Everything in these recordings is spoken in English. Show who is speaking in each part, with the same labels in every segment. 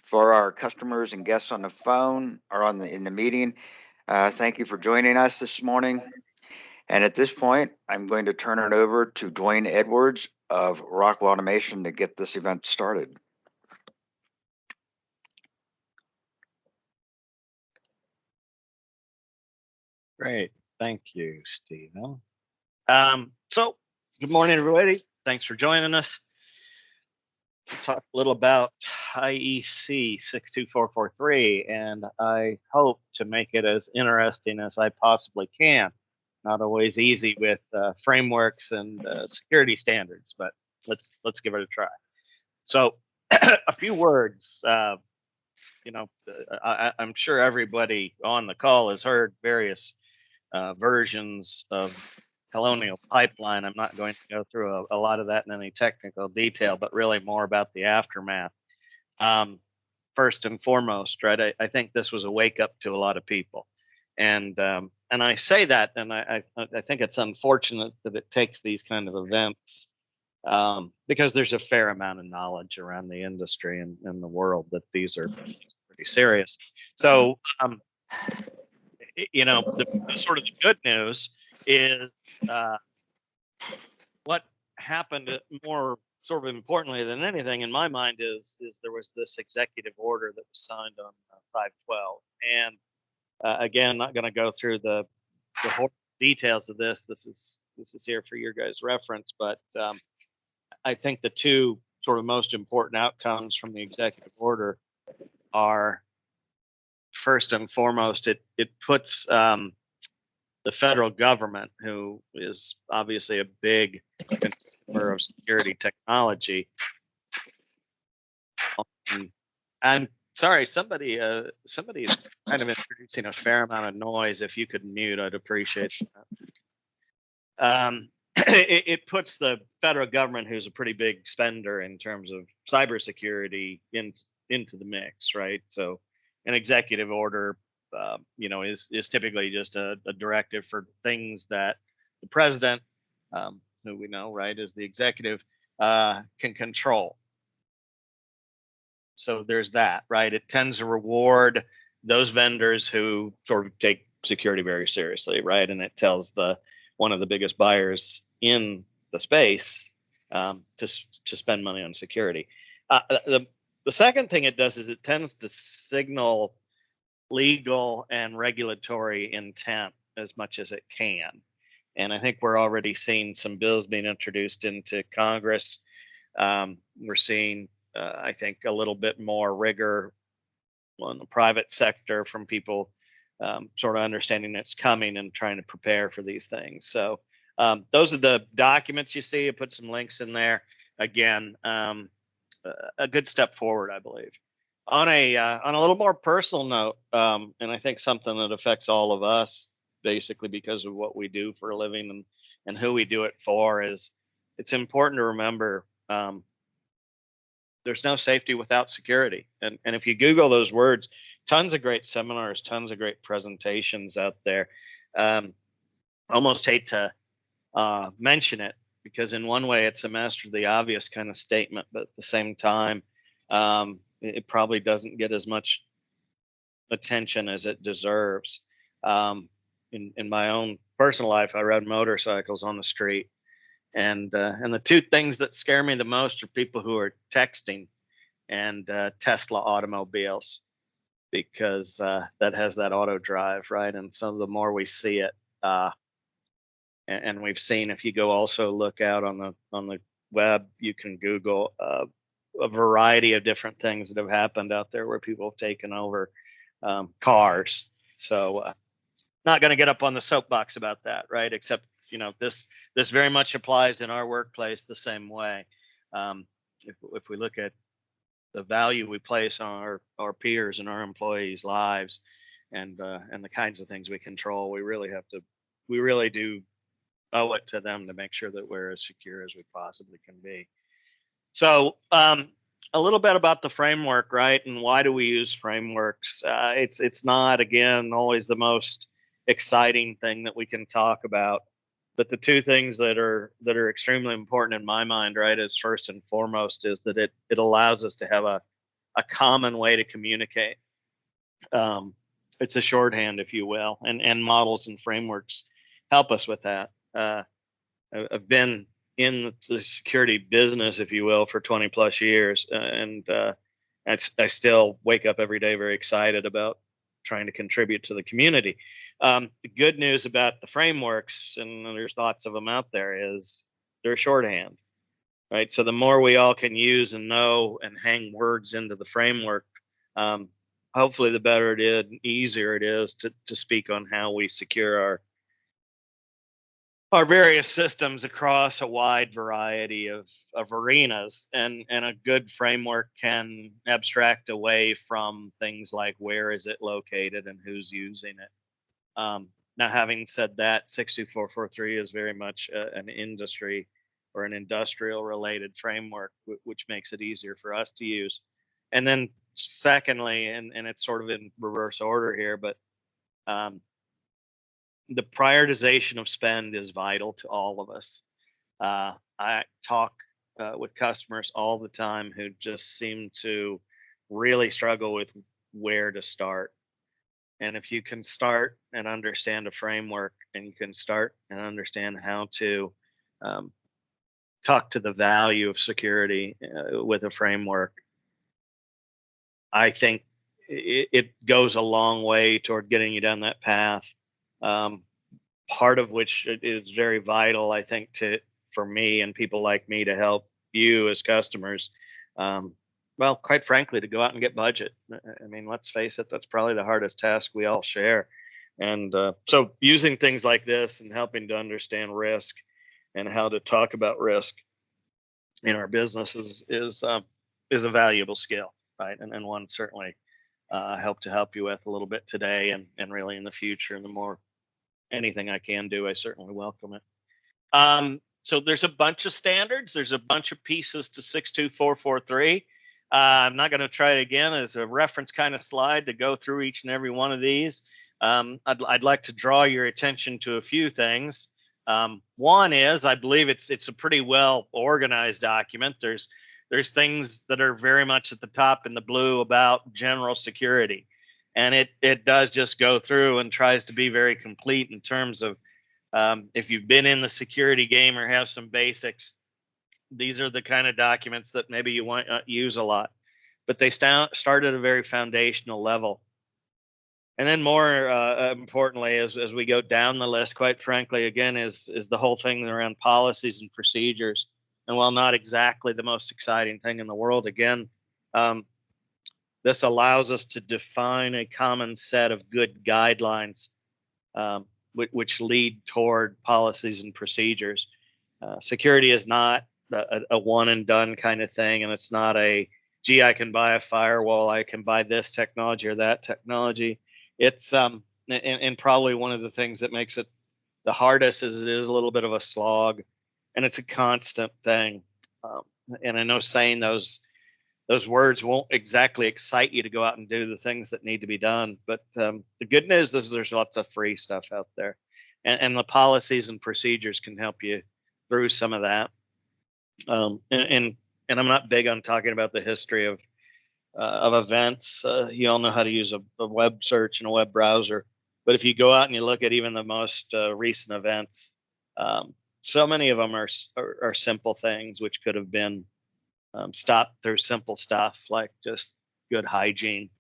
Speaker 1: For our customers and guests on the phone or in the meeting, thank you for joining us this morning. And at this point, I'm going to turn it over to Dwayne Edwards of Rockwell Automation to get this event started.
Speaker 2: Great. Thank you, Stephen. So good morning, everybody. Thanks for joining us. We'll talk a little about IEC 62443, and I hope to make it as interesting as I possibly can. Not always easy with frameworks and security standards, but let's give it a try. So a few words. I'm sure everybody on the call has heard various versions of Colonial Pipeline. I'm not going to go through a lot of that in any technical detail, but really more about the aftermath. First and foremost, right? I think this was a wake up to a lot of people, and I say that, and I think it's unfortunate that it takes these kind of events because there's a fair amount of knowledge around the industry and the world that these are pretty serious. So, the sort of the good news is what happened more sort of importantly than anything in my mind is there was this executive order that was signed on 5/12, and again, not going to go through the whole details of this. This is here for your guys' reference, but I think the two sort of most important outcomes from the executive order are, first and foremost, it puts the federal government, who is obviously a big consumer of security technology. I'm sorry, somebody is kind of introducing a fair amount of noise. If you could mute, I'd appreciate that. It puts the federal government, who's a pretty big spender in terms of cybersecurity, into the mix, right? So an executive order, is typically just a directive for things that the president, who we know, right, is the executive, can control. So there's that, right? It tends to reward those vendors who sort of take security very seriously, right? And it tells one of the biggest buyers in the space to spend money on security. The second thing it does is it tends to signal legal and regulatory intent as much as it can. And I think we're already seeing some bills being introduced into Congress. We're seeing, I think, a little bit more rigor on the private sector from people sort of understanding it's coming and trying to prepare for these things. So those are the documents you see. I put some links in there. Again, a good step forward, I believe. On a little more personal note, and I think something that affects all of us, basically because of what we do for a living and who we do it for, is it's important to remember there's no safety without security. And if you Google those words, tons of great seminars, tons of great presentations out there. Almost hate to mention it, because in one way it's a master of the obvious kind of statement, but at the same time, it probably doesn't get as much attention as it deserves. In my own personal life, I ride motorcycles on the street, and the two things that scare me the most are people who are texting and Tesla automobiles, because that has that auto drive, right? And so the more we see it, and we've seen, if you go also look out on the web, you can Google a variety of different things that have happened out there where people have taken over cars. So not going to get up on the soapbox about that, right? Except, this very much applies in our workplace the same way. If we look at the value we place on our peers and our employees' lives, and the kinds of things we control, we really do owe it to them to make sure that we're as secure as we possibly can be. So a little bit about the framework, right? And why do we use frameworks? It's not, again, always the most exciting thing that we can talk about, but the two things that are extremely important in my mind, right, is first and foremost is that it allows us to have a a common way to communicate. It's a shorthand, if you will, and models and frameworks help us with that. I've been in the security business, if you will, for 20 plus years, and I still wake up every day very excited about trying to contribute to the community. The good news about the frameworks, and there's lots of them out there, is they're shorthand, right? So the more we all can use and know and hang words into the framework, hopefully the better it is, and easier it is to speak on how we secure our various systems across a wide variety of arenas, and a good framework can abstract away from things like where is it located and who's using it. Now, having said that, 62443 is very much an industry or an industrial related framework, which makes it easier for us to use. And then secondly, and it's sort of in reverse order here, but the prioritization of spend is vital to all of us. I talk with customers all the time who just seem to really struggle with where to start. And if you can start and understand a framework, and you can start and understand how to talk to the value of security with a framework, I think it goes a long way toward getting you down that path. Part of which is very vital, I think, for me and people like me to help you as customers. Well, quite frankly, to go out and get budget. I mean, let's face it, that's probably the hardest task we all share. And so using things like this and helping to understand risk and how to talk about risk in our businesses is a valuable skill, right? And one certainly hope to help you with a little bit today and really in the future. And the more anything I can do, I certainly welcome it. So there's a bunch of standards. There's a bunch of pieces to 62443. I'm not going to try it again as a reference kind of slide to go through each and every one of these. I'd like to draw your attention to a few things. One is, I believe it's a pretty well organized document. There's things that are very much at the top in the blue about general security, and it does just go through and tries to be very complete in terms of if you've been in the security game or have some basics, these are the kind of documents that maybe you won't use a lot, but they start at a very foundational level. And then more importantly, as we go down the list, quite frankly, again, is the whole thing around policies and procedures. And while not exactly the most exciting thing in the world, again, this allows us to define a common set of good guidelines, which lead toward policies and procedures. Security is not a one and done kind of thing, and it's not gee, I can buy a firewall, I can buy this technology or that technology. It's and probably one of the things that makes it the hardest is it is a little bit of a slog, and it's a constant thing. And I know saying those words won't exactly excite you to go out and do the things that need to be done, but the good news is there's lots of free stuff out there, and the policies and procedures can help you through some of that. And I'm not big on talking about the history of events. You all know how to use a web search and a web browser, but if you go out and you look at even the most recent events, so many of them are simple things which could have been stopped through simple stuff like just good hygiene.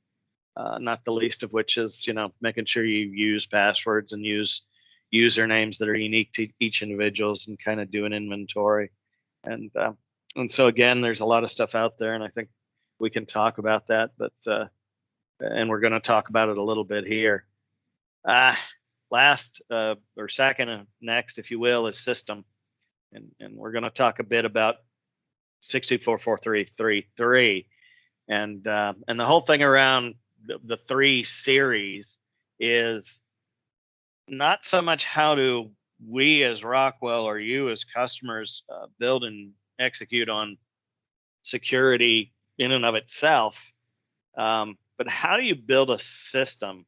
Speaker 2: Not the least of which is making sure you use passwords and use usernames that are unique to each individuals and kind of do an inventory. And so again, there's a lot of stuff out there, and I think we can talk about that, but and we're going to talk about it a little bit here. Last or second and next, if you will, is system, and we're going to talk a bit about 6244333, and the whole thing around the 3 series is not so much how do we as Rockwell or you as customers build and execute on security in and of itself, but how do you build a system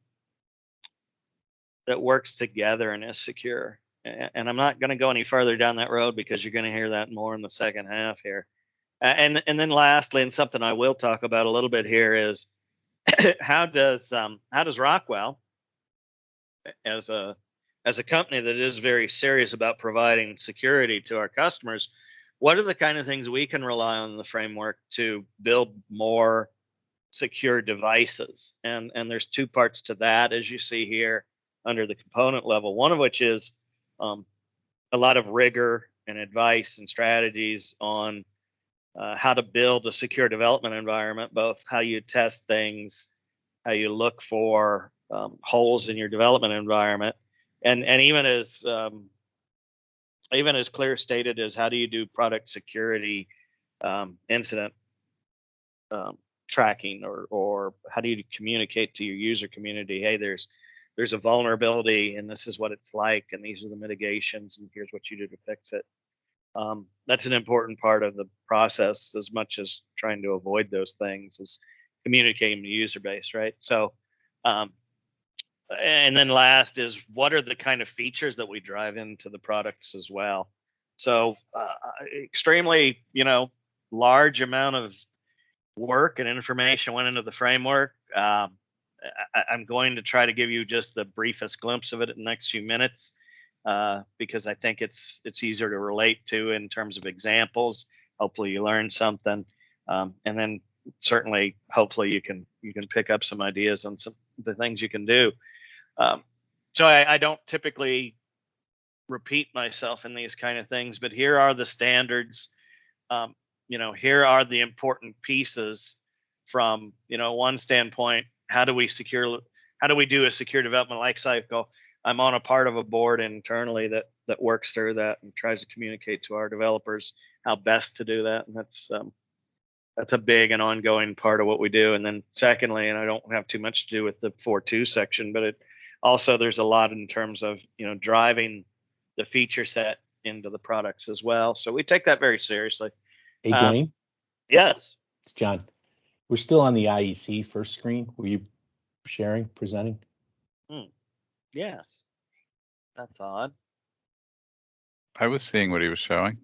Speaker 2: that works together and is secure? And I'm not going to go any further down that road because you're going to hear that more in the second half here. And then lastly, and something I will talk about a little bit here is how does Rockwell, as a company that is very serious about providing security to our customers, what are the kind of things we can rely on in the framework to build more secure devices? And there's two parts to that, as you see here under the component level. One of which is a lot of rigor and advice and strategies on how to build a secure development environment, both how you test things, how you look for holes in your development environment, and even as clear stated as how do you do product security incident tracking, or how do you communicate to your user community, hey, there's a vulnerability and this is what it's like and these are the mitigations and here's what you do to fix it. That's an important part of the process, as much as trying to avoid those things, is communicating the user base, right? So and then last is, what are the kind of features that we drive into the products as well? So extremely large amount of work and information went into the framework. I'm going to try to give you just the briefest glimpse of it in the next few minutes, because I think it's easier to relate to in terms of examples. Hopefully you learn something, and then certainly hopefully you can pick up some ideas on some of the things you can do. So I don't typically repeat myself in these kind of things, but here are the standards. Here are the important pieces from one standpoint. How do we do a secure development life cycle? I'm on a part of a board internally that works through that and tries to communicate to our developers how best to do that, and that's a big and ongoing part of what we do. And then secondly, and I don't have too much to do with the 4.2 section, but there's a lot in terms of driving the feature set into the products as well. So we take that very seriously.
Speaker 3: Hey, Dwayne.
Speaker 2: Yes.
Speaker 3: It's John. We're still on the IEC first screen. Were you presenting?
Speaker 2: Yes. That's odd.
Speaker 4: I was seeing what he was showing.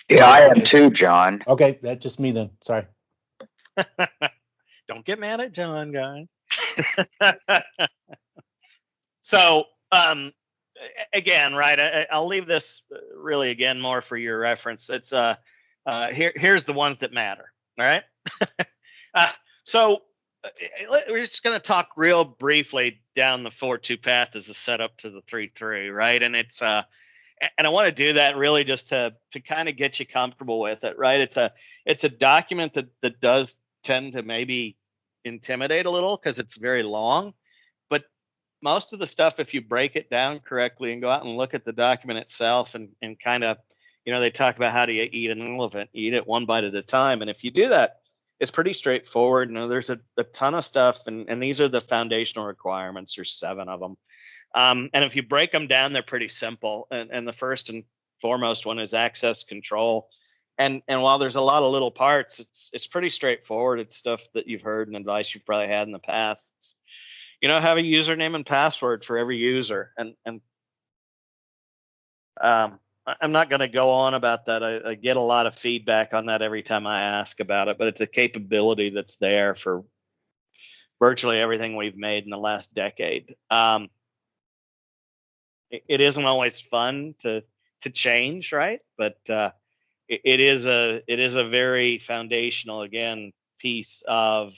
Speaker 1: Yeah, I am too, John.
Speaker 3: Okay, that's just me then. Sorry.
Speaker 2: Don't get mad at John, guys. So, again, right, I'll leave this really, again, more for your reference. It's here's the ones that matter. All right. So we're just going to talk real briefly down the 4.2 path as a setup to the 3.3, right? And it's and I want to do that really just to kind of get you comfortable with it, right? It's a document that does tend to maybe intimidate a little because it's very long, but most of the stuff, if you break it down correctly and go out and look at the document itself and kind of, they talk about how do you eat an elephant, eat it one bite at a time. And if you do that, it's pretty straightforward. There's a ton of stuff, and these are the foundational requirements. There's 7 of them. And if you break them down, they're pretty simple. And the first and foremost one is access control. And while there's a lot of little parts, it's pretty straightforward. It's stuff that you've heard and advice you've probably had in the past. It's, have a username and password for every user. And I'm not going to go on about that. I get a lot of feedback on that every time I ask about it, but it's a capability that's there for virtually everything we've made in the last decade. It isn't always fun to change, right? But it is a very foundational, again, piece of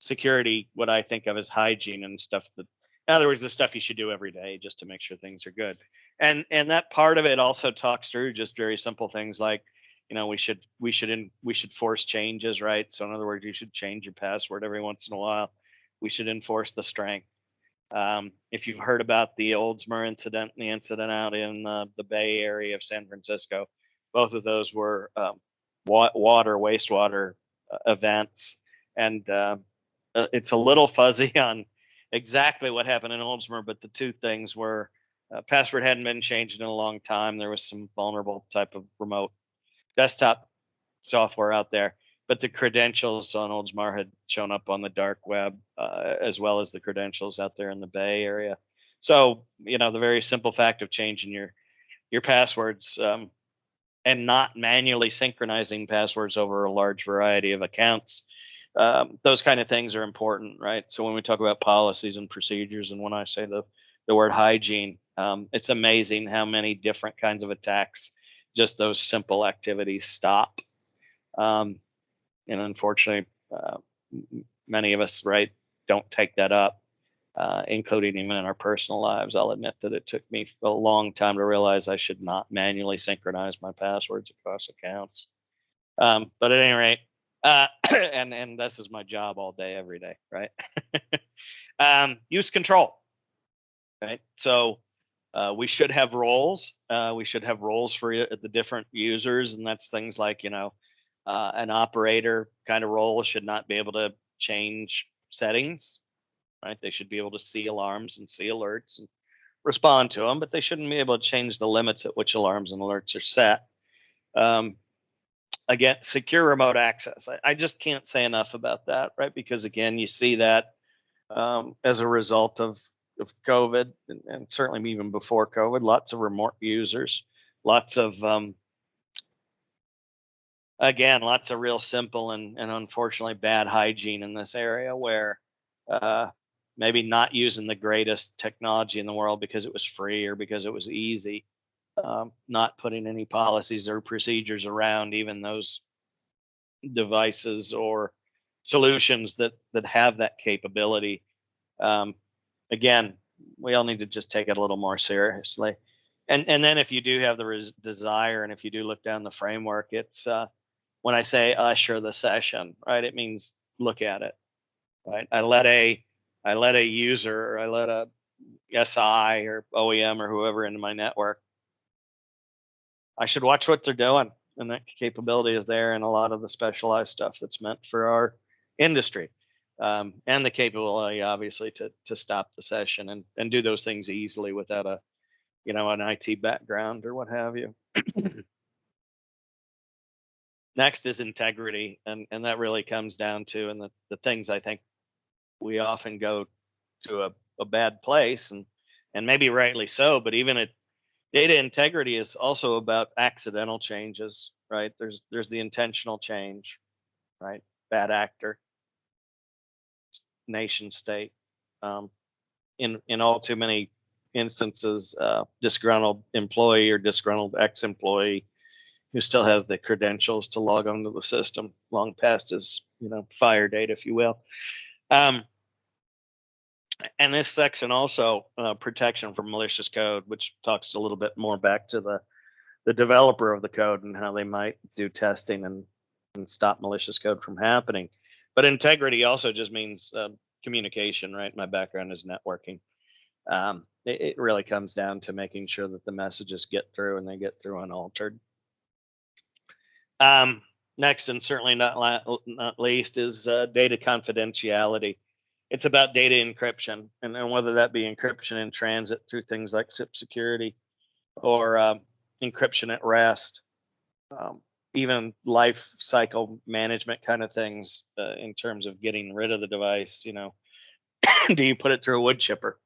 Speaker 2: security, what I think of as hygiene and stuff that, in other words, the stuff you should do every day just to make sure things are good. And that part of it also talks through just very simple things like, we should force changes, right? So in other words, you should change your password every once in a while. We should enforce the strength. If you've heard about the Oldsmar incident and the incident out in the Bay Area of San Francisco, both of those were wastewater events. And it's a little fuzzy on exactly what happened in Oldsmar, but the two things were password hadn't been changed in a long time. There was some vulnerable type of remote desktop software out there, but the credentials on Oldsmar had shown up on the dark web, as well as the credentials out there in the Bay Area. So, the very simple fact of changing your passwords and not manually synchronizing passwords over a large variety of accounts. Those kind of things are important, right? So when we talk about policies and procedures, and when I say the word hygiene, it's amazing how many different kinds of attacks just those simple activities stop. And unfortunately, many of us, right, don't take that up, including even in our personal lives. I'll admit that it took me a long time to realize I should not manually synchronize my passwords across accounts. But at any rate, and this is my job all day, every day, right? Use control, right? So we should have roles. We should have roles for the different users, and that's things like, an operator kind of role should not be able to change settings, right? They should be able to see alarms and see alerts and respond to them, but they shouldn't be able to change the limits at which alarms and alerts are set. Again, secure remote access. I just can't say enough about that, right? Because again, you see that as a result of COVID, and certainly even before COVID, lots of remote users, lots of again, lots of real simple and unfortunately bad hygiene in this area, where maybe not using the greatest technology in the world because it was free or because it was easy, not putting any policies or procedures around even those devices or solutions that have that capability. Again, we all need to just take it a little more seriously. And then if you do have the desire, and if you do look down the framework, it's when I say usher the session, right, it means look at it, right? I let a user, or I let a SI or OEM or whoever into my network. I should watch what they're doing, and that capability is there in a lot of the specialized stuff that's meant for our industry, and the capability, obviously, to stop the session and do those things easily without an IT background or what have you. Next is integrity, and that really comes down to, and the things I think we often go to a bad place, and maybe rightly so, but even data integrity is also about accidental changes, right? There's the intentional change, right? Bad actor, nation state. In all too many instances, disgruntled employee or disgruntled ex-employee who still has the credentials to log onto the system long past his fire date, if you will. And this section also, protection from malicious code, which talks a little bit more back to the developer of the code and how they might do testing and stop malicious code from happening. But integrity also just means communication, right? My background is networking. It really comes down to making sure that the messages get through, and they get through unaltered. Next, and certainly not least, is data confidentiality. It's about data encryption, and whether that be encryption in transit through things like SIP security, or encryption at rest, even life cycle management kind of things, in terms of getting rid of the device. Do you put it through a wood chipper?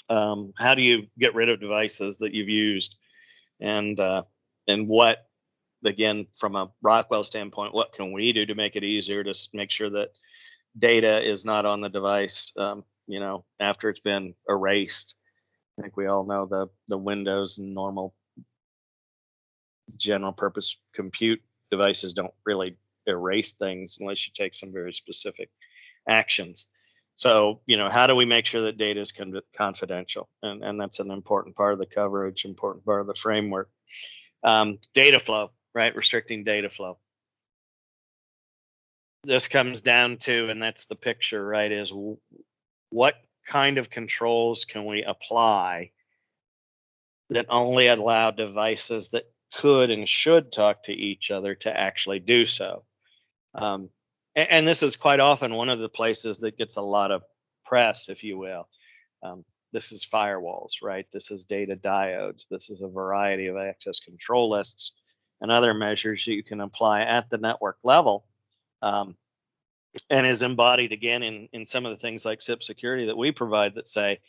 Speaker 2: How do you get rid of devices that you've used? And what, again, from a Rockwell standpoint, what can we do to make it easier to make sure that data is not on the device, after it's been erased? I think we all know the Windows and normal general purpose compute devices don't really erase things unless you take some very specific actions. So, how do we make sure that data is confidential? And that's an important part of the coverage, important part of the framework. Data flow, right? Restricting data flow. This comes down to, and that's the picture, right, is what kind of controls can we apply that only allow devices that could and should talk to each other to actually do so. And this is quite often one of the places that gets a lot of press, if you will. This is firewalls, right? This is data diodes. This is a variety of access control lists and other measures you can apply at the network level, and is embodied again in some of the things like SIP security that we provide, that say,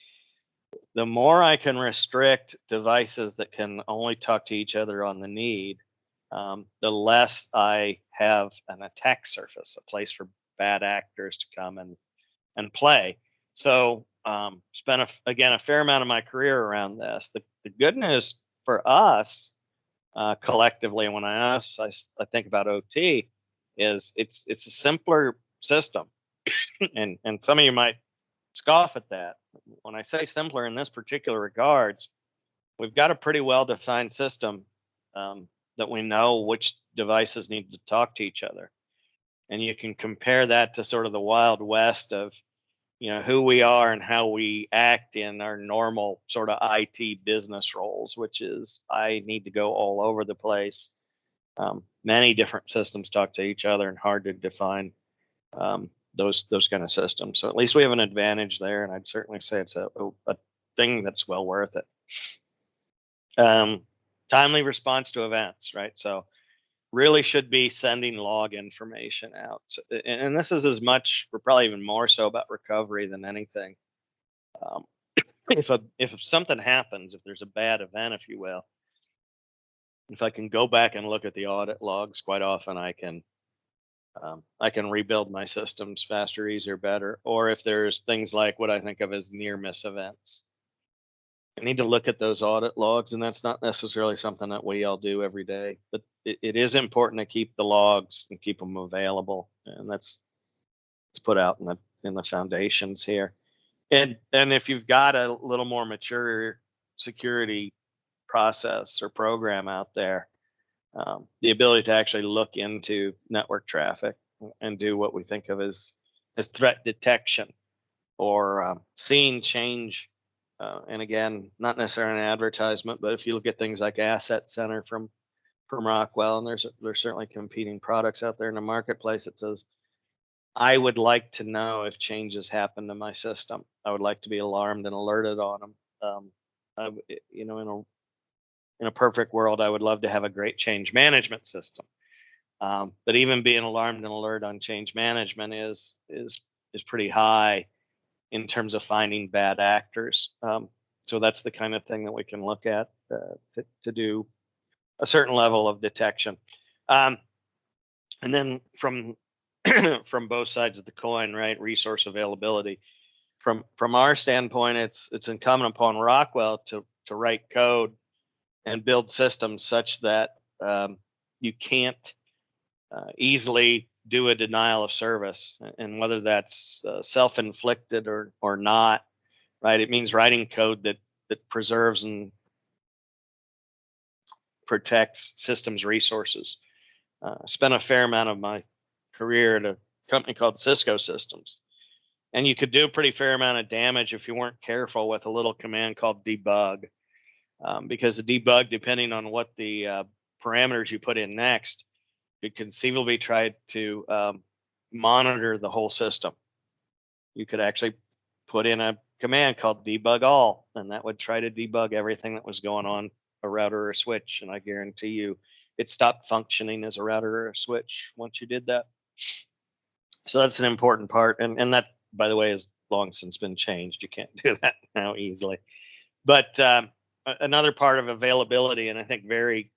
Speaker 2: the more I can restrict devices that can only talk to each other on the need, the less I have an attack surface, a place for bad actors to come and play. So spent again a fair amount of my career around this. The good news for us collectively, when I think about OT, is it's a simpler system, and some of you might scoff at that. When I say simpler in this particular regards, we've got a pretty well defined system that we know which devices need to talk to each other, and you can compare that to sort of the Wild West of who we are and how we act in our normal sort of IT business roles, which is I need to go all over the place. Many different systems talk to each other and hard to define those kind of systems. So at least we have an advantage there, and I'd certainly say it's a thing that's well worth it. Timely response to events, right? So really should be sending log information out. So, and this is as much, or probably even more so, about recovery than anything. If something happens, if there's a bad event, if you will, if I can go back and look at the audit logs, quite often I can rebuild my systems faster, easier, better. Or if there's things like what I think of as near miss events, I need to look at those audit logs, and that's not necessarily something that we all do every day, but it is important to keep the logs and keep them available, and that's put out in the foundations here. And if you've got a little more mature security process or program out there, the ability to actually look into network traffic and do what we think of as threat detection or scene change. And again, not necessarily an advertisement, but if you look at things like Asset Center from Rockwell, and there's certainly competing products out there in the marketplace that says, I would like to know if changes happen to my system. I would like to be alarmed and alerted on them. In a perfect world, I would love to have a great change management system. But even being alarmed and alert on change management is pretty high in terms of finding bad actors. So that's the kind of thing that we can look at to do a certain level of detection. And then from from both sides of the coin, right? Resource availability. From our standpoint, it's incumbent upon Rockwell to write code and build systems such that you can't easily do a denial of service, and whether that's self-inflicted or not, right? It means writing code that preserves and protects systems resources. Spent a fair amount of my career at a company called Cisco Systems, and you could do a pretty fair amount of damage if you weren't careful with a little command called debug, because the debug, depending on what the parameters you put in next, could conceivably try to monitor the whole system. You could actually put in a command called debug all, and that would try to debug everything that was going on a router or a switch. And I guarantee you it stopped functioning as a router or a switch once you did that. So that's an important part. And that, by the way, has long since been changed. You can't do that now easily. But another part of availability, and I think very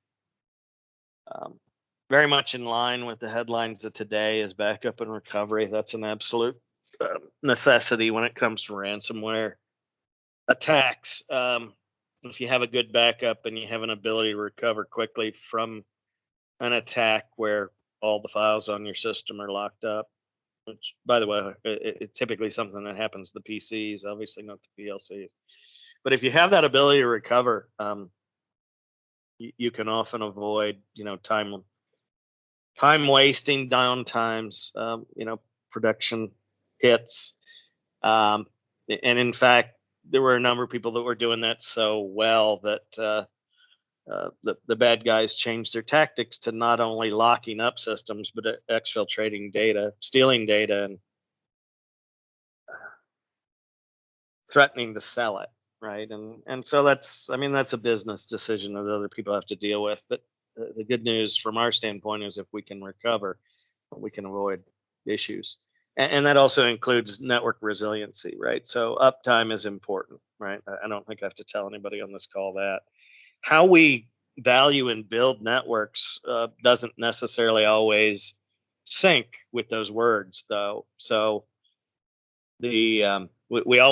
Speaker 2: much in line with the headlines of today, is backup and recovery. That's an absolute necessity when it comes to ransomware attacks. If you have a good backup and you have an ability to recover quickly from an attack where all the files on your system are locked up, which, by the way, it's typically something that happens to the PCs, obviously not the PLCs. But if you have that ability to recover, you can often avoid, time wasting, downtimes, production hits. And in fact, there were a number of people that were doing that so well that the bad guys changed their tactics to not only locking up systems, but exfiltrating data, stealing data, and threatening to sell it. Right. And so that's a business decision that other people have to deal with. But the good news from our standpoint is if we can recover, we can avoid issues. And that also includes network resiliency, right? So uptime is important, right? I don't think I have to tell anybody on this call that. How we value in build networks doesn't necessarily always sync with those words, though. So we all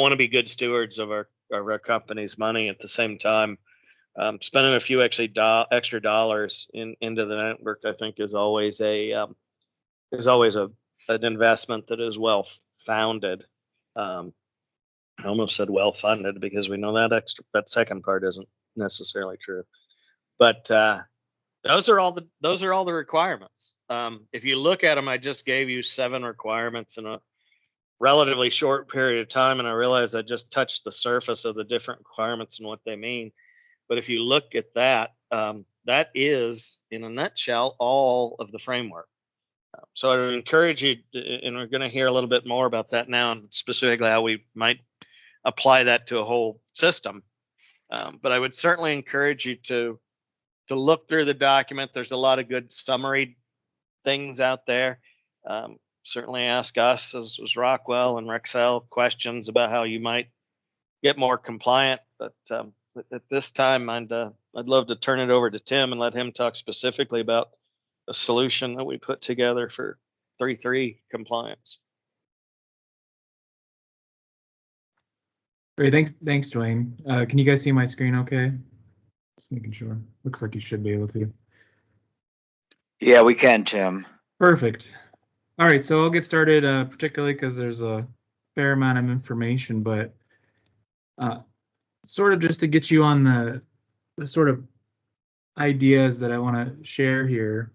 Speaker 2: want to be good stewards of our company's money. At the same time, spending a few extra dollars into the network, I think, is always an investment that is well founded. I almost said well funded, because we know that second part isn't necessarily true. But those are all the requirements. If you look at them, I just gave you 7 requirements in a relatively short period of time, and I realize I just touched the surface of the different requirements and what they mean. But if you look at that, that is, in a nutshell, all of the framework. So I would encourage you, and we're going to hear a little bit more about that now, and specifically how we might apply that to a whole system. But I would certainly encourage you to look through the document. There's a lot of good summary things out there. Certainly ask us as Rockwell and Rexel questions about how you might get more compliant. But at this time, I'd love to turn it over to Tim and let him talk specifically about a solution that we put together for 3.3 compliance.
Speaker 5: Great, thanks, Dwayne. Can you guys see my screen okay? Just making sure. Looks like you should be able to.
Speaker 1: Yeah, we can, Tim.
Speaker 5: Perfect. All right, so I'll get started, particularly because there's a fair amount of information, but sort of just to get you on the sort of ideas that I want to share here,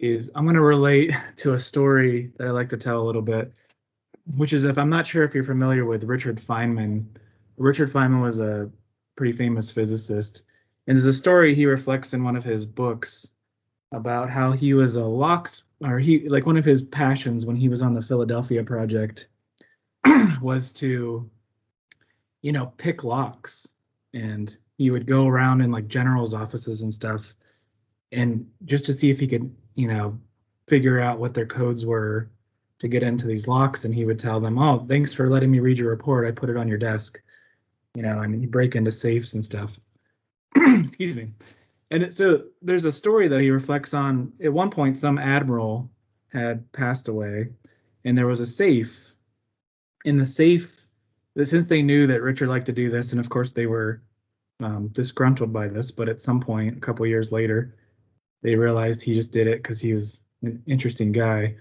Speaker 5: is I'm going to relate to a story that I like to tell a little bit, which is, if I'm not sure if you're familiar with Richard Feynman. Richard Feynman was a pretty famous physicist, and there's a story he reflects in one of his books about how he was one of his passions when he was on the Philadelphia project was to, pick locks, and he would go around in like generals' offices and stuff, and just to see if he could, figure out what their codes were to get into these locks. And he would tell them, "Oh, thanks for letting me read your report. I put it on your desk." And he'd break into safes and stuff. Excuse me. And so there's a story that he reflects on. At one point, some admiral had passed away, and there was a safe. In the safe, since they knew that Richard liked to do this, and of course they were disgruntled by this, but at some point, a couple years later, they realized he just did it because he was an interesting guy.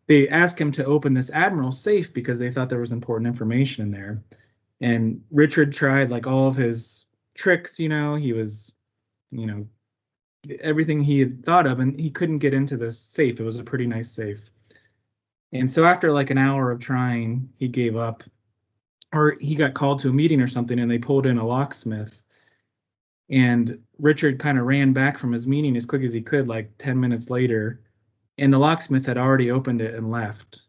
Speaker 5: They asked him to open this admiral's safe because they thought there was important information in there. And Richard tried like all of his tricks, he was, everything he had thought of, and he couldn't get into this safe. It was a pretty nice safe. And so after like an hour of trying, he gave up, or he got called to a meeting or something, and they pulled in a locksmith. And Richard kind of ran back from his meeting as quick as he could, like 10 minutes later, and the locksmith had already opened it and left.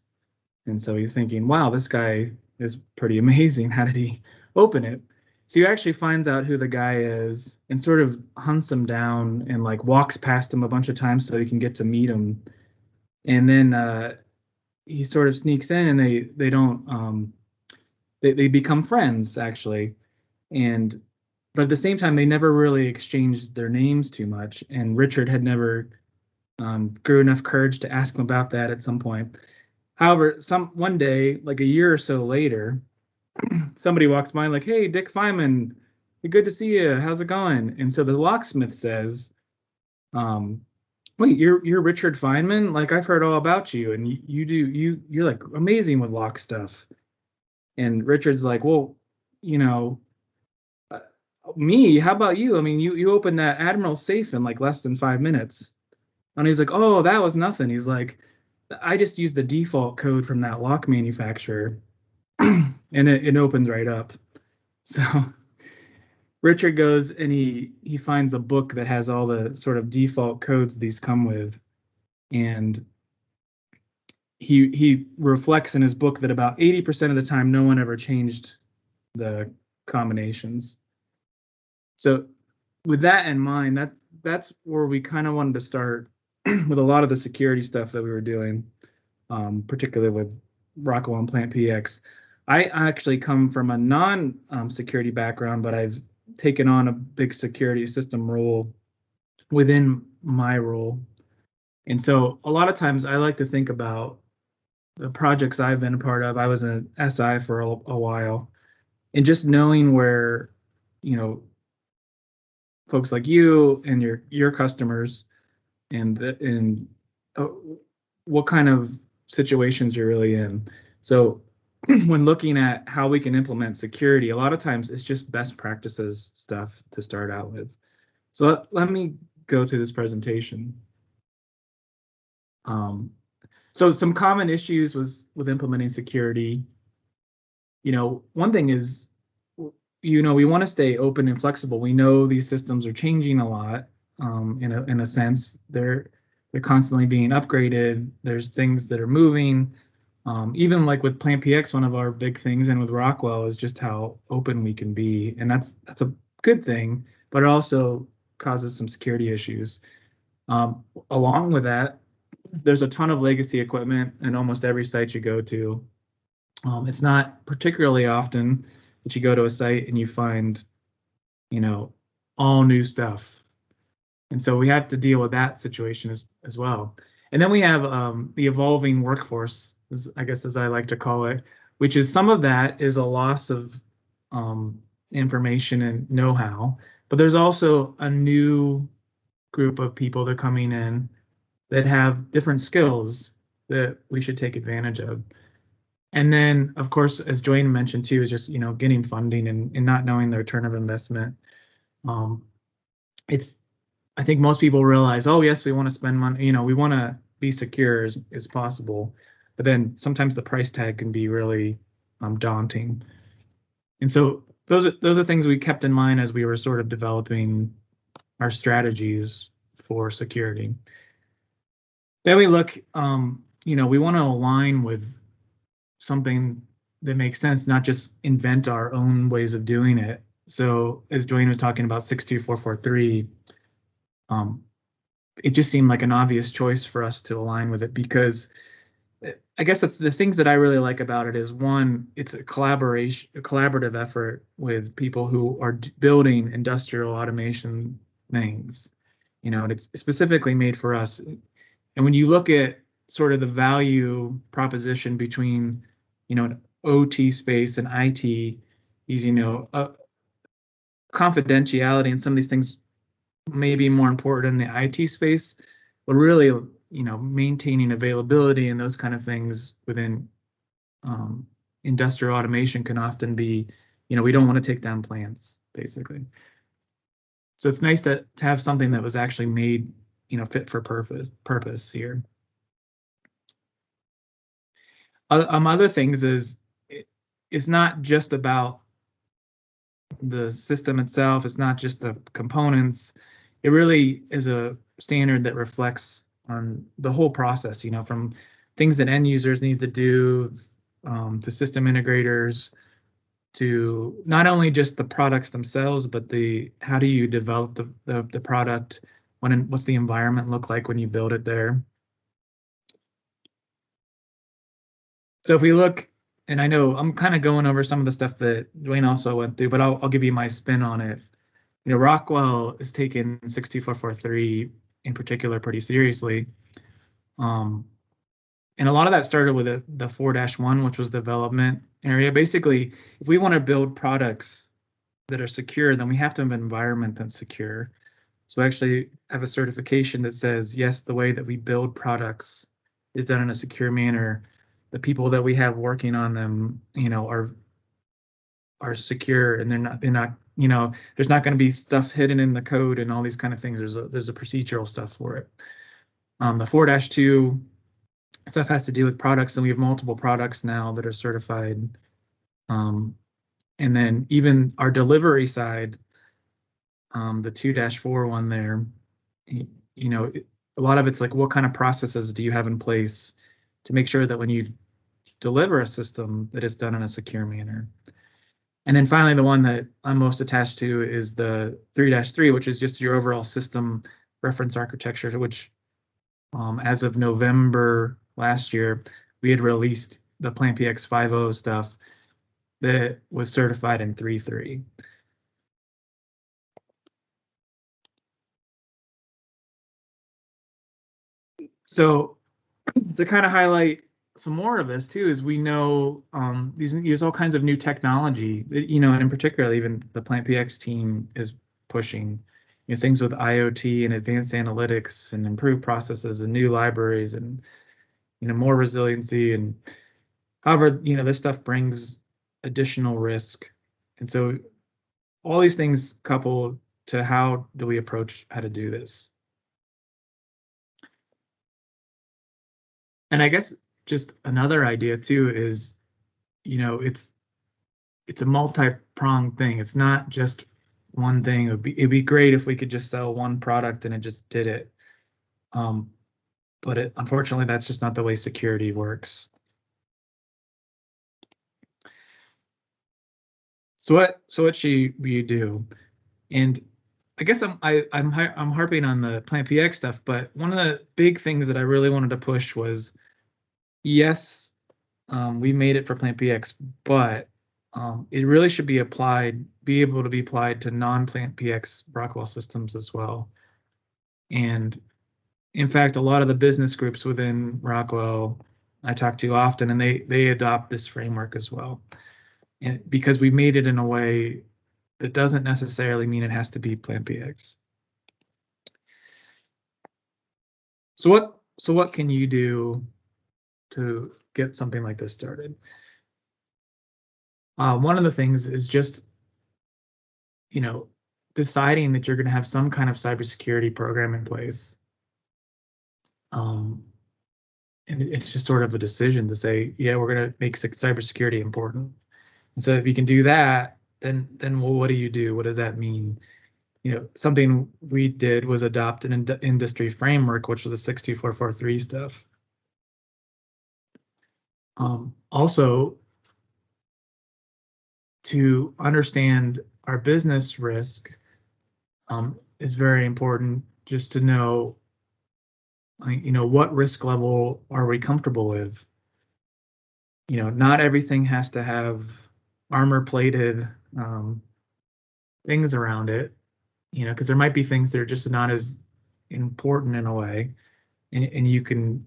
Speaker 5: And so he's thinking, wow, this guy is pretty amazing. How did he open it? So he actually finds out who the guy is and sort of hunts him down and like walks past him a bunch of times so he can get to meet him. And then he sort of sneaks in, and they don't they become friends actually. But at the same time, they never really exchanged their names too much, and Richard had never grew enough courage to ask him about that at some point. However, one day, like a year or so later, somebody walks by like, "Hey, Dick Feynman, good to see you. How's it going?" And so the locksmith says, "Wait, you're Richard Feynman? Like, I've heard all about you, and you're like amazing with lock stuff." And Richard's like, "Well, me? How about you? I mean, you opened that Admiral safe in like less than 5 minutes." And he's like, "Oh, that was nothing." He's like, "I just used the default code from that lock manufacturer, and it opens right up." So Richard goes and he finds a book that has all the sort of default codes these come with, and he reflects in his book that about 80% of the time no one ever changed the combinations. So with that in mind, that's where we kind of wanted to start with a lot of the security stuff that we were doing, particularly with Rockwell and Plant PX. I actually come from a non-security background, but I've taken on a big security system role within my role. And so a lot of times I like to think about the projects I've been a part of. I was an SI for a while, and just knowing where, you know, folks like you and your customers and what kind of situations you're really in. So when looking at how we can implement security, a lot of times it's just best practices stuff to start out with. So let me go through this presentation. So some common issues with implementing security. You know, one thing is, you know, we want to stay open and flexible. We know these systems are changing a lot. In a sense, they're constantly being upgraded. There's things that are moving. Even like with Plant PX, one of our big things, and with Rockwell, is just how open we can be, and that's a good thing, but it also causes some security issues. Along with that, there's a ton of legacy equipment in almost every site you go to. It's not particularly often that you go to a site and you find, you know, all new stuff. And so we have to deal with that situation as well. And then we have the evolving workforce, I guess, as I like to call it, which is some of that is a loss of information and know-how, but there's also a new group of people that are coming in that have different skills that we should take advantage of. And then, of course, as Dwayne mentioned too, is just, you know, getting funding and not knowing the return of investment. I think most people realize, oh yes, we want to spend money, you know, we want to be secure as possible, but then sometimes the price tag can be really daunting. And so those are things we kept in mind as we were sort of developing our strategies for security. Then we look, you know, we want to align with something that makes sense, not just invent our own ways of doing it. So as Dwayne was talking about 62443, it just seemed like an obvious choice for us to align with it, because I guess the things that I really like about it is, one, it's a collaborative effort with people who are building industrial automation things, you know, and it's specifically made for us. And when you look at sort of the value proposition between, you know, an OT space and IT, is, you know, confidentiality and some of these things may be more important in the IT space, but really, you know, maintaining availability and those kind of things within industrial automation can often be, you know, we don't want to take down plants, basically. So it's nice to have something that was actually made, you know, fit for purpose here. Other things is, it's not just about the system itself. It's not just the components. It really is a standard that reflects on the whole process, you know, from things that end users need to do, to system integrators, to not only just the products themselves, but how do you develop the product, what's the environment look like when you build it there. So if we look, and I know I'm kind of going over some of the stuff that Dwayne also went through, but I'll give you my spin on it. You know, Rockwell is taking 62443 in particular pretty seriously. And a lot of that started with the 4-1, which was development area. Basically, if we want to build products that are secure, then we have to have an environment that's secure. So I actually have a certification that says, yes, the way that we build products is done in a secure manner. The people that we have working on them, you know, are secure, and they're not, you know, there's not going to be stuff hidden in the code and all these kind of things. There's a procedural stuff for it. The 4-2 stuff has to do with products, and we have multiple products now that are certified. And then even our delivery side, the 2-4 one there, you know, a lot of it's like, what kind of processes do you have in place to make sure that when you deliver a system, that it's done in a secure manner. And then finally, the one that I'm most attached to is the 3-3, which is just your overall system reference architecture, which as of November last year, we had released the Plant PX 5.0 stuff that was certified in 3.3. So to kind of highlight some more of this too, is we know use all kinds of new technology, and in particular, even the Plant PX team is pushing, things with IoT and advanced analytics and improved processes and new libraries and, more resiliency. And however, this stuff brings additional risk. And so all these things coupled to how do we approach how to do this? And I guess just another idea too is, it's a multi-pronged thing. It's not just one thing. It'd be great if we could just sell one product and it just did it. But unfortunately, that's just not the way security works. So what should you do? And I guess I'm harping on the Plant PX stuff, but one of the big things that I really wanted to push was, yes, we made it for Plant PX, but it really should be able to be applied to non-Plant PX Rockwell systems as well. And in fact, a lot of the business groups within Rockwell I talk to often, and they adopt this framework as well. And because we made it in a way that doesn't necessarily mean it has to be Plant PX. So what can you do to get something like this started? One of the things is just, deciding that you're going to have some kind of cybersecurity program in place. And it's just sort of a decision to say, yeah, we're going to make cybersecurity important. And so if you can do that, then well, what do you do? What does that mean? Something we did was adopt an industry framework, which was the 62443 stuff. Also, to understand our business risk is very important, just to know, what risk level are we comfortable with? Not everything has to have armor-plated things around it, because there might be things that are just not as important in a way, and you can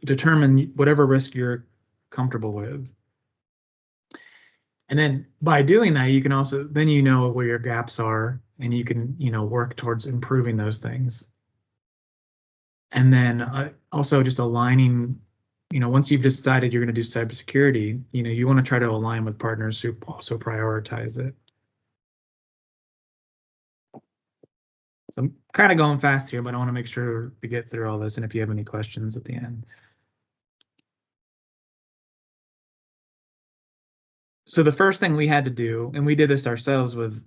Speaker 5: determine whatever risk you're comfortable with. And then by doing that, you can also, then where your gaps are, and you can, work towards improving those things. And then also just aligning, once you've decided you're going to do cybersecurity, you want to try to align with partners who also prioritize it. So I'm kind of going fast here, but I want to make sure we get through all this, and if you have any questions at the end. So the first thing we had to do, and we did this ourselves with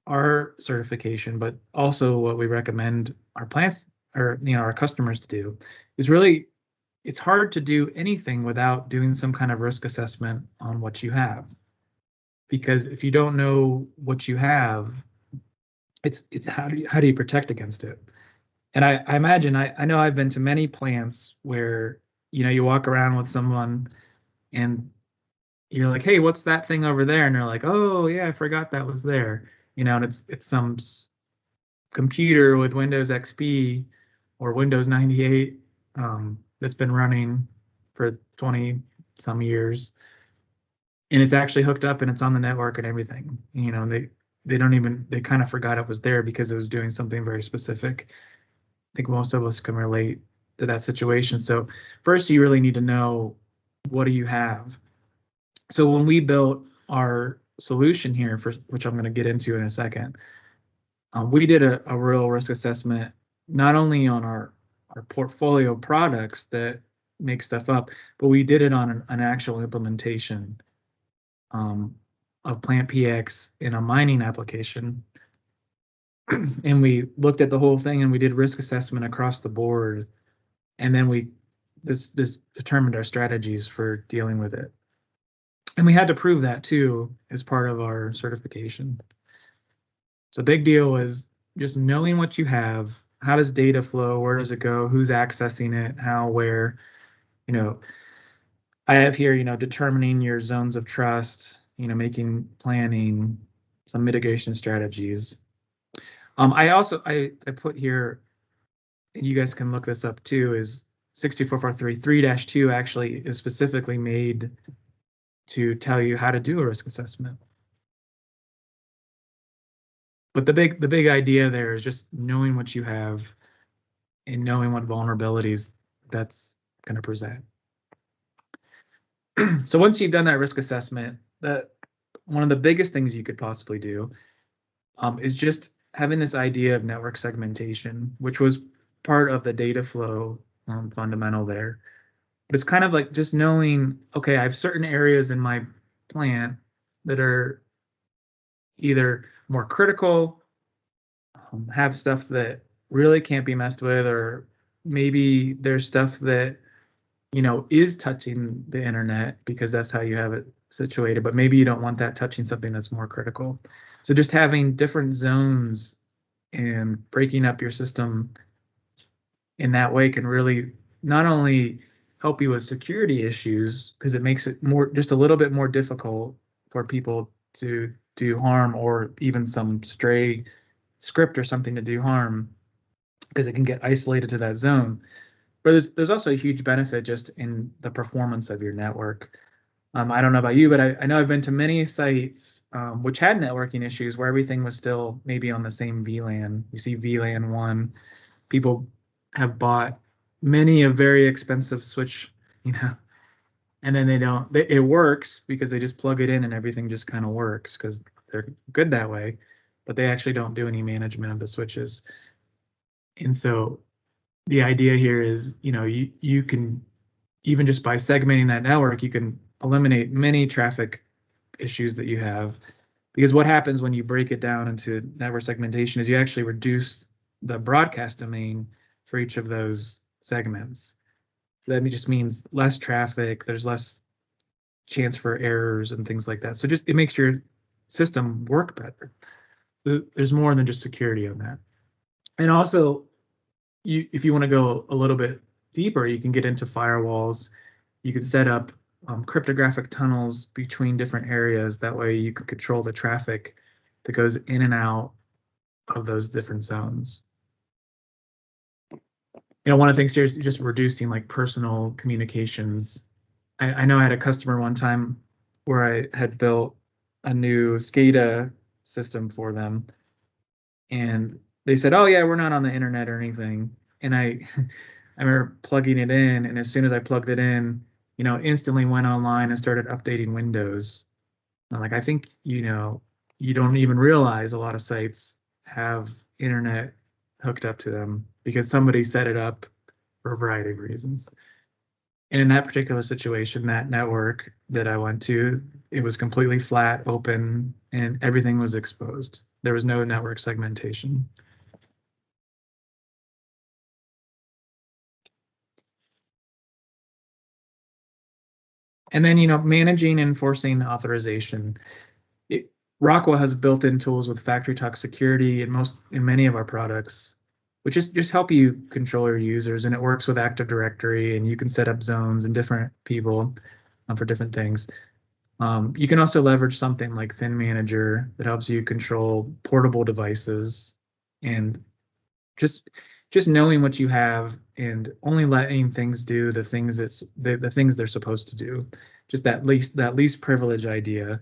Speaker 5: our certification, but also what we recommend our plants or our customers to do, is really, it's hard to do anything without doing some kind of risk assessment on what you have. Because if you don't know what you have, it's how do you protect against it? And I imagine, I know I've been to many plants where you walk around with someone and you're like, hey, what's that thing over there? And they're like, oh yeah, I forgot that was there. And it's some computer with Windows XP or Windows 98 that's been running for 20 some years, and it's actually hooked up and it's on the network and everything. They kind of forgot it was there because it was doing something very specific. I think most of us can relate to that situation. So first, you really need to know, what do you have? So when we built our solution here, which I'm going to get into in a second, we did a real risk assessment, not only on our portfolio products that make stuff up, but we did it on an actual implementation of Plant PX in a mining application. And we looked at the whole thing, and we did risk assessment across the board, and then we this determined our strategies for dealing with it. And we had to prove that too as part of our certification. So big deal was just knowing what you have. How does data flow? Where does it go? Who's accessing it? How, where? I have here, determining your zones of trust, making planning, some mitigation strategies. I put here, and you guys can look this up too, is 62443 3-2 actually is specifically made to tell you how to do a risk assessment. But the big idea there is just knowing what you have and knowing what vulnerabilities that's going to present. So once you've done that risk assessment, one of the biggest things you could possibly do is just having this idea of network segmentation, which was part of the data flow fundamental there. But it's kind of like just knowing, okay, I have certain areas in my plant that are either more critical, have stuff that really can't be messed with, or maybe there's stuff that, you know, is touching the internet because that's how you have it situated, but maybe you don't want that touching something that's more critical. So just having different zones and breaking up your system in that way can really not only help you with security issues, because it makes it more, just a little bit more difficult for people to do harm, or even some stray script or something to do harm, because it can get isolated to that zone. But there's also a huge benefit just in the performance of your network. I don't know about you, but I know I've been to many sites which had networking issues where everything was still maybe on the same VLAN. You see VLAN 1, people have bought many a very expensive switch, you know, and then it works because they just plug it in and everything just kind of works because they're good that way, but they actually don't do any management of the switches. And so the idea here is, you know, you can, even just by segmenting that network, you can eliminate many traffic issues that you have. Because what happens when you break it down into network segmentation is you actually reduce the broadcast domain for each of those segments. So that just means less traffic, there's less chance for errors and things like that. So just it makes your system work better. There's more than just security on that. And also, if you want to go a little bit deeper, you can get into firewalls. You can set up cryptographic tunnels between different areas. That way you can control the traffic that goes in and out of those different zones. You know, one of the things here is just reducing like personal communications. I know I had a customer one time where I had built a new SCADA system for them, and they said, "Oh yeah, we're not on the internet or anything." And I remember plugging it in, and as soon as I plugged it in, you know, instantly went online and started updating Windows. I'm like, I think, you know, you don't even realize a lot of sites have internet hooked up to them because somebody set it up for a variety of reasons. And in that particular situation, that network that I went to, it was completely flat, open, and everything was exposed. There was no network segmentation. And then, you know, managing and enforcing authorization. Rockwell has built-in tools with FactoryTalk security in many of our products, which is just help you control your users, and it works with Active Directory, and you can set up zones and different people for different things. You can also leverage something like Thin Manager that helps you control portable devices, and just knowing what you have and only letting things do the things the things they're supposed to do. Just that least privilege idea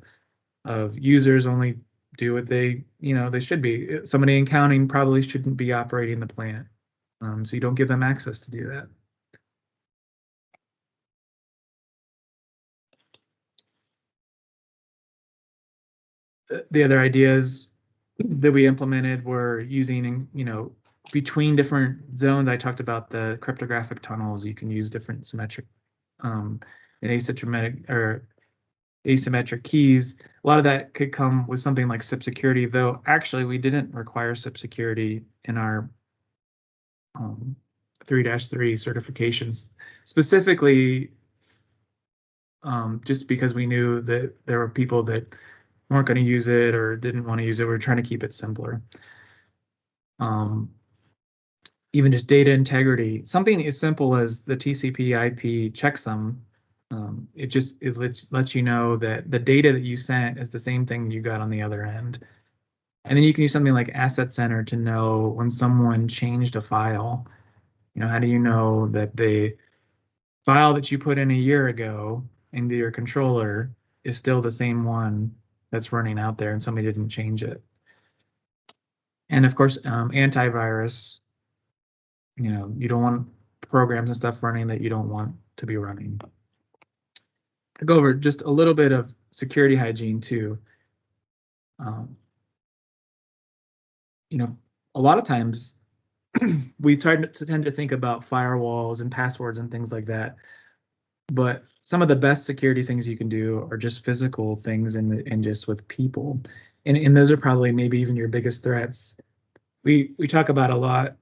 Speaker 5: of users only do what they should be. Somebody in accounting probably shouldn't be operating the plant, so you don't give them access to do that. The other ideas that we implemented were using, you know, between different zones. I talked about the cryptographic tunnels. You can use different symmetric and asymmetric keys. A lot of that could come with something like SIP security, though actually we didn't require SIP security in our 3-3 certifications, specifically just because we knew that there were people that weren't going to use it or didn't want to use it. We were trying to keep it simpler. Even just data integrity, something as simple as the TCP/IP checksum. It lets you know that the data that you sent is the same thing you got on the other end. And then you can use something like Asset Center to know when someone changed a file. How do you know that the file that you put in a year ago into your controller is still the same one that's running out there and somebody didn't change it? And of course, antivirus, you don't want programs and stuff running that you don't want to be running. I'll go over just a little bit of security hygiene too. A lot of times we tend to think about firewalls and passwords and things like that. But some of the best security things you can do are just physical things and just with people. And those are probably maybe even your biggest threats. We talk about a lot,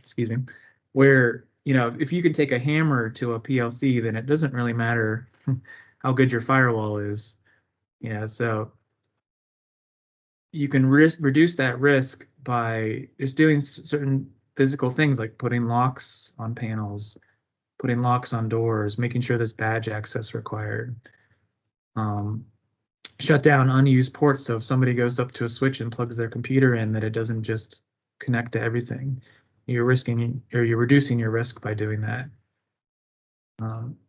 Speaker 5: excuse me, where, if you can take a hammer to a PLC, then it doesn't really matter how good your firewall is. So you can reduce that risk by just doing certain physical things like putting locks on panels, putting locks on doors, making sure there's badge access required. Shut down unused ports, so if somebody goes up to a switch and plugs their computer in, that it doesn't just connect to everything. You're reducing your risk by doing that.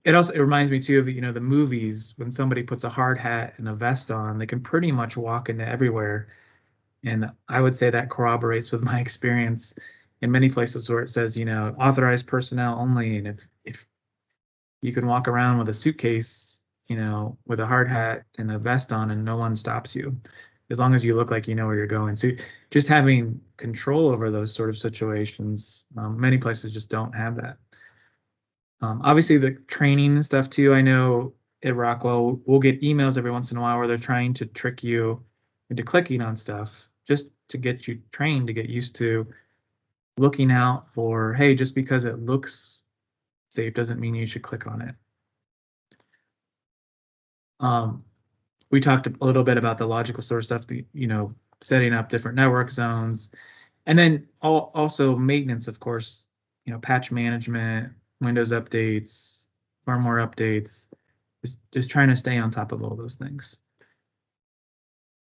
Speaker 5: It reminds me too of the movies. When somebody puts a hard hat and a vest on, they can pretty much walk into everywhere. And I would say that corroborates with my experience in many places where it says, authorized personnel only. And if you can walk around with a suitcase, with a hard hat and a vest on and no one stops you, as long as you look like you know where you're going. So just having control over those sort of situations, many places just don't have that. Obviously the training and stuff too. I know at Rockwell, we'll get emails every once in a while where they're trying to trick you into clicking on stuff just to get you trained, to get used to looking out for, hey, just because it looks safe doesn't mean you should click on it. We talked a little bit about the logical store stuff, setting up different network zones, and then also maintenance, of course, patch management, Windows updates, firmware updates, just trying to stay on top of all those things.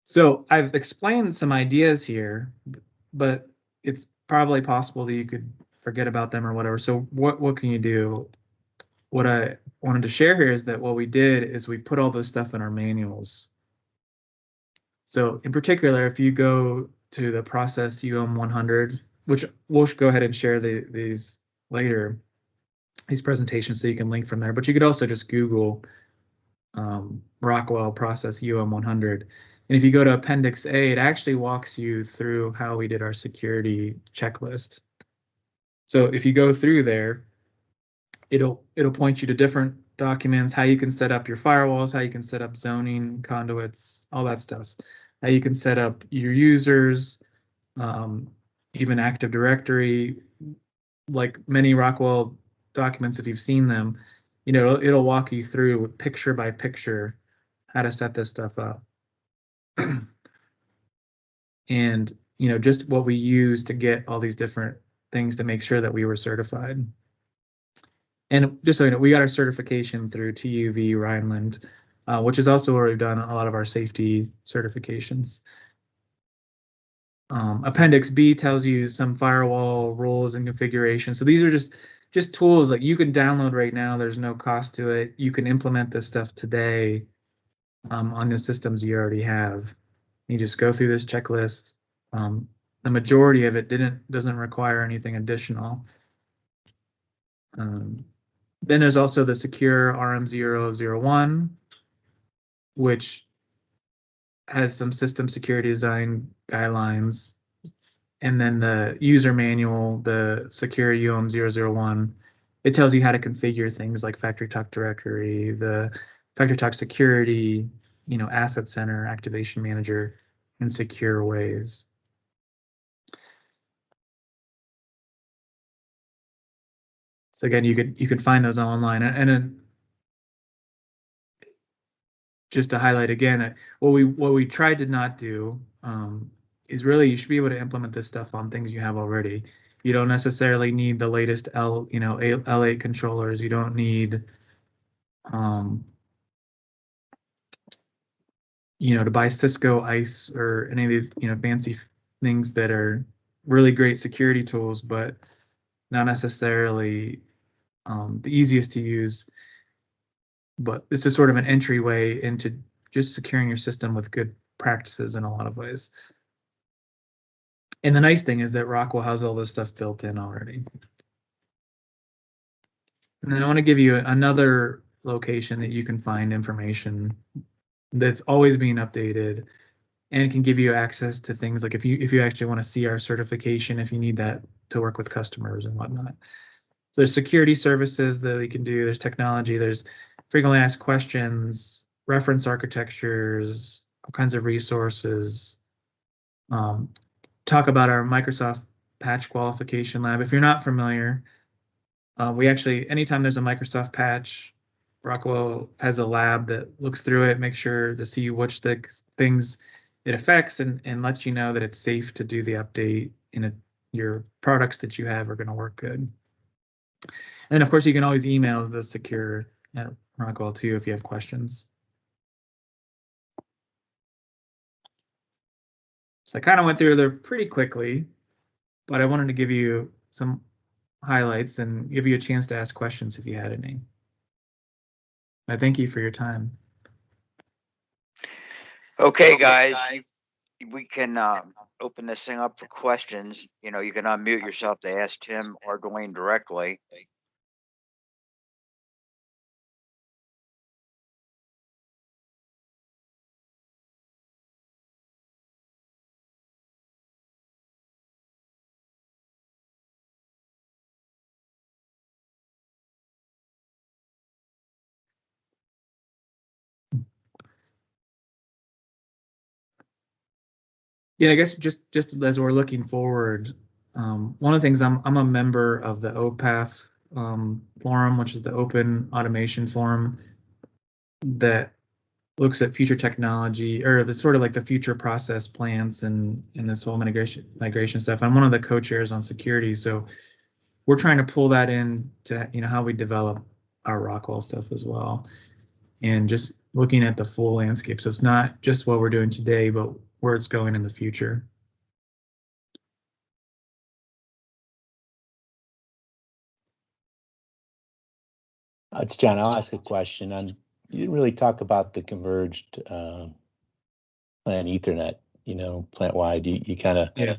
Speaker 5: So I've explained some ideas here, but it's probably possible that you could forget about them or whatever. So what can you do? What I wanted to share here is that what we did is we put all this stuff in our manuals. So in particular, if you go to the process UM100, which we'll go ahead and share these later, these presentations, so you can link from there. But you could also just Google Rockwell process UM100. And if you go to Appendix A, it actually walks you through how we did our security checklist. So if you go through there, it'll point you to different documents, how you can set up your firewalls, how you can set up zoning, conduits, all that stuff, how you can set up your users, even Active Directory. Like many Rockwell documents, if you've seen them, it'll walk you through picture by picture how to set this stuff up. And just what we use to get all these different things to make sure that we were certified. And just so you know, we got our certification through TUV Rhineland, which is also where we've done a lot of our safety certifications. Appendix B tells you some firewall rules and configuration. So these are just tools that you can download right now. There's no cost to it. You can implement this stuff today on the systems you already have. You just go through this checklist. The majority of it doesn't require anything additional. Then there's also the secure RM001, which has some system security design guidelines. And then the user manual, the secure UM001, it tells you how to configure things like factory talk directory, the factory talk security, asset center, activation manager, in secure ways. So again, you could find those online. And just to highlight again, what we tried to not do is really, you should be able to implement this stuff on things you have already. You don't necessarily need the latest L8 controllers. You don't need to buy Cisco ICE or any of these fancy things that are really great security tools, but not necessarily the easiest to use, but this is sort of an entryway into just securing your system with good practices in a lot of ways. And the nice thing is that Rockwell has all this stuff built in already. And then I want to give you another location that you can find information that's always being updated and can give you access to things like if you actually want to see our certification, if you need that to work with customers and whatnot. So there's security services that we can do, there's technology, there's frequently asked questions, reference architectures, all kinds of resources. Talk about our Microsoft patch qualification lab. If you're not familiar, we actually, anytime there's a Microsoft patch, Rockwell has a lab that looks through it, makes sure to see which things it affects and lets you know that it's safe to do the update and your products that you have are going to work good. And of course, you can always email the secure at Rockwell too if you have questions. So I kind of went through there pretty quickly, but I wanted to give you some highlights and give you a chance to ask questions if you had any. I thank you for your time.
Speaker 1: Okay, guys, we can open this thing up for questions. You know, you can unmute yourself to ask Tim or Dwayne directly.
Speaker 5: Yeah, I guess just as we're looking forward, one of the things I'm a member of the OPAF forum, which is the Open Automation Forum that looks at future technology or the sort of like the future process plants and this whole migration stuff. I'm one of the co-chairs on security, so we're trying to pull that in to how we develop our Rockwell stuff as well, and just looking at the full landscape. So it's not just what we're doing today, but where it's going in the future.
Speaker 3: It's John. I'll ask a question. You didn't really talk about the converged plant Ethernet, plant wide. You kind of,
Speaker 5: Yeah.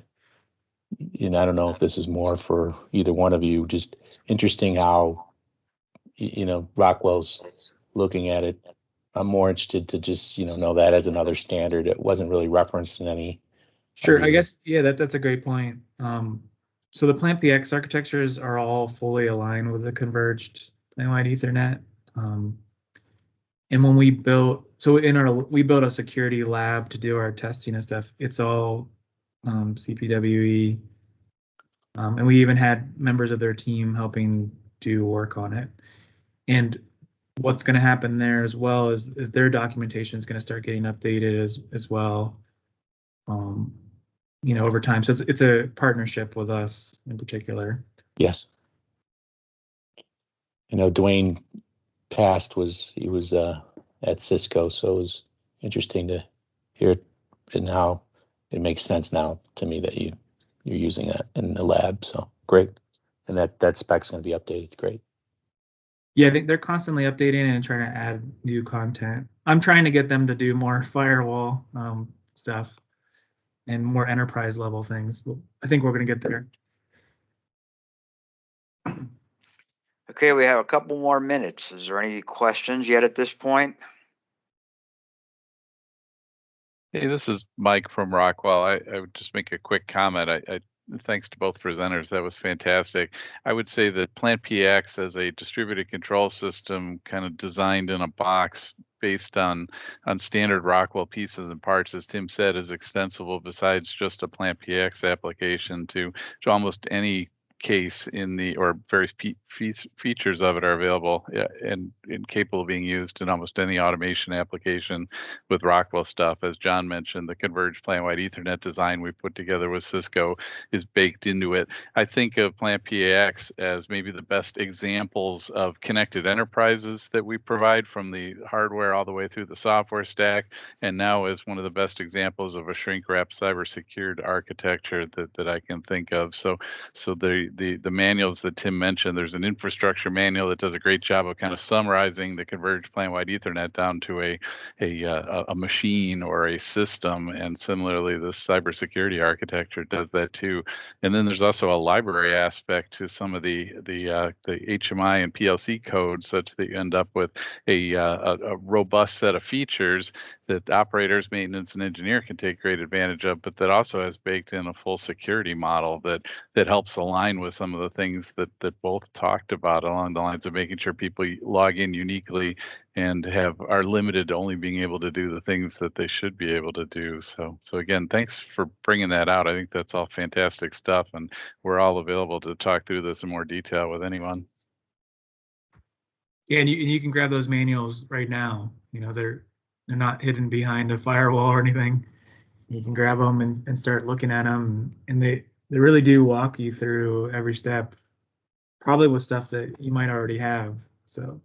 Speaker 3: I don't know if this is more for either one of you. Just interesting how, Rockwell's looking at it. I'm more interested to just, know that as another standard. It wasn't really referenced in any.
Speaker 5: Sure, I guess, yeah, that's a great point. So the Plant PX architectures are all fully aligned with the converged plant-wide Ethernet. And when we built, we built a security lab to do our testing and stuff. It's all CPWE, and we even had members of their team helping do work on it. And what's going to happen there as well is their documentation is going to start getting updated as well. Over time. So it's a partnership with us in particular.
Speaker 3: Yes. Dwayne passed he was at Cisco, so it was interesting to hear it and how it makes sense now to me that you're using that in the lab. So great. And that spec's going to be updated. Great.
Speaker 5: Yeah, I think they're constantly updating and trying to add new content. I'm trying to get them to do more firewall stuff and more enterprise level things. But I think we're going to get there.
Speaker 1: Okay, we have a couple more minutes. Is there any questions yet at this point?
Speaker 4: Hey, this is Mike from Rockwell. I would just make a quick comment. I thanks to both presenters. That was fantastic. I would say that Plant PX as a distributed control system kind of designed in a box based on standard Rockwell pieces and parts, as Tim said, is extensible besides just a Plant PX application to almost any case or various features of it are available and capable of being used in almost any automation application with Rockwell stuff. As John mentioned, the converged plant-wide Ethernet design we put together with Cisco is baked into it. I think of Plant PAX as maybe the best examples of connected enterprises that we provide, from the hardware all the way through the software stack, and now is one of the best examples of a shrink wrap cyber secured architecture that I can think of. So the manuals that Tim mentioned. There's an infrastructure manual that does a great job of kind of summarizing the converged plant-wide Ethernet down to a machine or a system, and similarly, the cybersecurity architecture does that too. And then there's also a library aspect to some of the HMI and PLC code, such that you end up with a robust set of features that operators, maintenance, and engineer can take great advantage of, but that also has baked in a full security model that helps align with some of the things that both talked about, along the lines of making sure people log in uniquely and are limited to only being able to do the things that they should be able to do. So again, thanks for bringing that out. I think that's all fantastic stuff, and we're all available to talk through this in more detail with anyone.
Speaker 5: Yeah, and you can grab those manuals right now. You know, they're not hidden behind a firewall or anything. You can grab them and start looking at them, and they really do walk you through every step, probably with stuff that you might already have. So.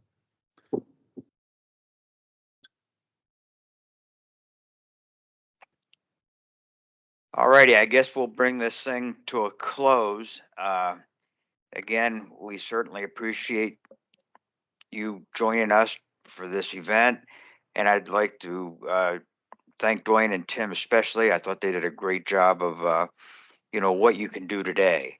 Speaker 1: Alrighty, I guess we'll bring this thing to a close. Again, we certainly appreciate you joining us for this event, and I'd like to thank Dwayne and Tim especially. I thought they did a great job of, what you can do today.